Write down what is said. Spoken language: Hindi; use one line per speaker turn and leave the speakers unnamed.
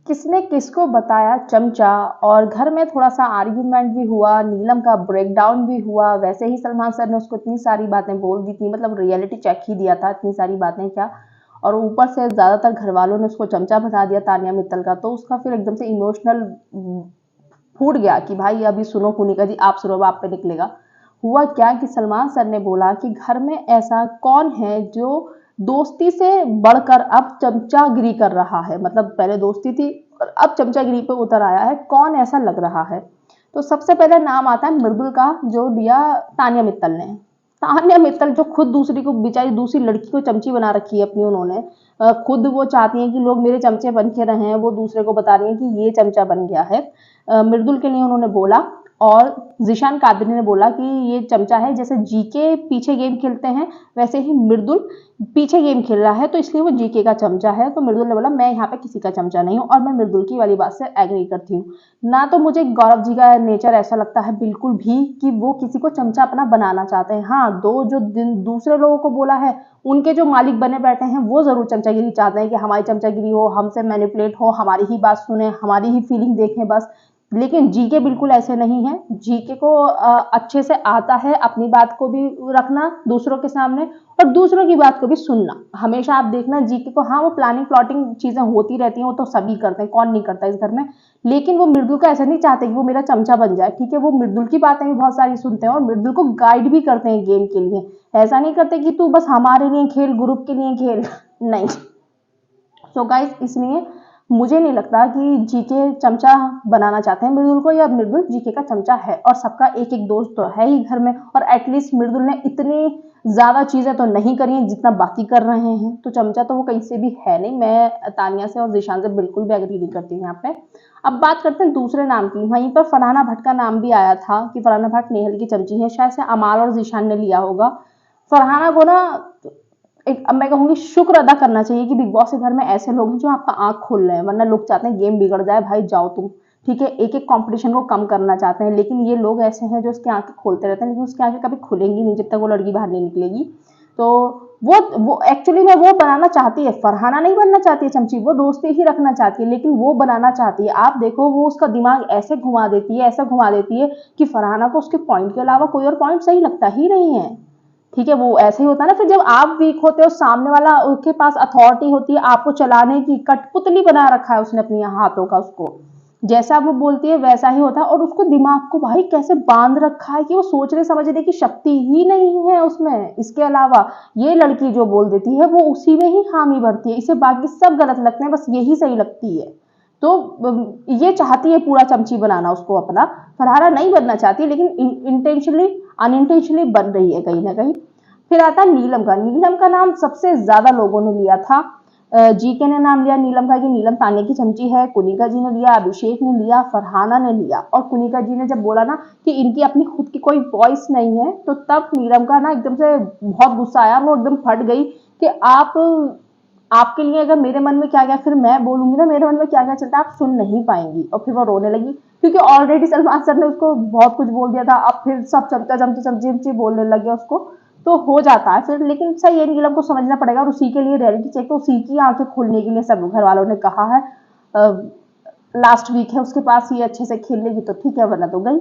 किसने किसको बताया चमचा, और घर में थोड़ा सा आर्ग्यूमेंट भी हुआ, नीलम का ब्रेकडाउन भी हुआ। वैसे ही सलमान सर ने उसको इतनी सारी बातें बोल दी थी, मतलब रियलिटी चेक ही दिया था, इतनी सारी बातें क्या। और ऊपर से ज्यादातर घर वालों ने उसको चमचा बता दिया तानिया मित्तल का, तो उसका फिर एकदम से इमोशनल फूट गया कि भाई अभी सुनो कुनिका जी, आप सुनो, अब आप पे निकलेगा। हुआ क्या कि सलमान सर ने बोला कि घर में ऐसा कौन है जो दोस्ती से बढ़कर अब चमचागिरी कर रहा है, मतलब पहले दोस्ती थी और अब चमचागिरी पे उतर आया है, कौन ऐसा लग रहा है। तो सबसे पहले नाम आता है मृदुल का, जो लिया तानिया मित्तल ने। तान्या मित्तल जो खुद दूसरी को, बेचारी दूसरी लड़की को चमची बना रखी है अपनी उन्होंने, खुद वो चाहती हैं कि लोग मेरे चमचे बन के रहे हैं, वो दूसरे को बता रही हैं कि ये चमचा बन गया है। मृदुल के लिए उन्होंने बोला, और जिशान कादरी ने बोला कि ये चमचा है, जैसे जीके पीछे गेम खेलते हैं वैसे ही मृदुल पीछे गेम खेल रहा है, तो इसलिए वो जीके का चमचा है। तो मृदुल ने बोला मैं यहाँ पे किसी का चमचा नहीं हूँ, और मैं मृदुल की वाली बात से एग्री करती हूँ। ना तो मुझे गौरव जी का नेचर ऐसा लगता है बिल्कुल भी कि वो किसी को चमचा अपना बनाना चाहते हैं। हाँ, दो जो दूसरे लोगों को बोला है, उनके जो मालिक बने बैठे हैं वो जरूर चमचागिरी चाहते हैं कि हमारी चमचागिरी हो, हमसे मैनिपुलेट हो, हमारी ही बात सुने, हमारी ही फीलिंग देखें बस। लेकिन जीके बिल्कुल ऐसे नहीं है। जीके को अच्छे से आता है अपनी बात को भी रखना दूसरों के सामने, और दूसरों की बात को भी सुनना। हमेशा आप देखना जीके को, हाँ वो प्लानिंग प्लॉटिंग चीजें होती रहती हैं, वो तो सभी करते हैं, कौन नहीं करता इस घर में। लेकिन वो मृदुल का ऐसा नहीं चाहते कि वो मेरा चमचा बन जाए, ठीक है। वो मृदुल की बातें भी बहुत सारी सुनते हैं और मृदुल को गाइड भी करते हैं गेम के लिए। ऐसा नहीं करते कि तू बस हमारे लिए खेल, ग्रुप के लिए खेल नहीं। सो गाइस, इसलिए मुझे नहीं लगता कि जीके चमचा बनाना चाहते हैं मृदुल को, या मृदुल जीके का चमचा है। और सबका एक एक दोस्त तो है ही घर में, और एटलीस्ट मृदुल ने इतनी ज्यादा चीजें तो नहीं करी हैं जितना बाकी कर रहे हैं, तो चमचा तो वो कहीं से भी है नहीं। मैं तानिया से और जिशान से बिल्कुल भी एग्री नहीं करती हूँ यहाँ पे। अब बात करते हैं दूसरे नाम की। वहीं पर फरहाना भट्ट का नाम भी आया था कि फरहाना भट्ट नेहल की चमची है, शायद से अमाल और जिशान ने लिया होगा। फरहाना को ना एक, अब मैं कहूंगी शुक्र अदा करना चाहिए कि बिग बॉस के घर में ऐसे लोग हैं जो आपका आंख खोल रहे हैं, वरना लोग चाहते हैं गेम बिगड़ जाए, भाई जाओ तुम, ठीक है। एक एक कंपटीशन को कम करना चाहते हैं, लेकिन ये लोग ऐसे हैं जो उसकी आंखें खोलते रहते हैं, लेकिन उसकी आंखें कभी खुलेंगी नहीं जब तक वो लड़की बाहर नहीं निकलेगी। तो वो एक्चुअली में वो बनाना चाहती है, फरहाना नहीं बनना चाहती है चमची, वो दोस्ती ही रखना चाहती है, लेकिन वो बनाना चाहती है। आप देखो वो उसका दिमाग ऐसे घुमा देती है, ऐसा घुमा देती है कि फरहाना को उसके पॉइंट के अलावा कोई और पॉइंट सही लगता ही नहीं है, ठीक है। वो ऐसे ही होता है ना, फिर जब आप वीक होते हो, सामने वाला उसके पास अथॉरिटी होती है आपको चलाने की, कठपुतली बना रखा है उसने अपने हाथों का, उसको जैसा वो बोलती है वैसा ही होता है। और उसको दिमाग को भाई कैसे बांध रखा है कि वो सोचने समझने की शक्ति ही नहीं है उसमें। इसके अलावा ये लड़की जो बोल देती है वो उसी में ही हामी भरती है, इसे बाकी सब गलत लगते हैं, बस यही सही लगती है। तो ये चाहती है पूरा चमची बनाना उसको अपना। फरहाना नहीं बनना चाहती, लेकिन इंटेंशनली अनइंटेंशनली बन रही है कहीं ना कहीं। फिर आता है नीलम का। नीलम का नाम सबसे ज्यादा लोगों ने लिया था। जीके ने नाम लिया नीलम का कि नीलम तान्या की चमची है, कुनिका जी ने लिया, अभिषेक ने लिया, फरहाना ने लिया। और कुनिका जी ने जब बोला ना कि इनकी अपनी खुद की कोई वॉइस नहीं है, तो तब नीलम का ना एकदम से बहुत गुस्सा आया, वो एकदम फट गई कि आपके लिए अगर मेरे मन में क्या क्या फिर मैं बोलूंगी ना, मेरे मन में क्या क्या चलता है आप सुन नहीं पाएंगी। और फिर वो रोने लगी, क्योंकि ऑलरेडी सलमान सर ने उसको बहुत कुछ बोल दिया था, अब फिर सब चमचा चमची चमची चमची बोलने लगे उसको, तो हो जाता है फिर। लेकिन सही है, नीलम को समझना पड़ेगा, और उसी के लिए रियलिटी चेक, तो उसी की आंखें खोलने के लिए सब घर वालों ने कहा है। लास्ट वीक है उसके पास, ये अच्छे से खेल लेगी तो ठीक है, वरना तो गई।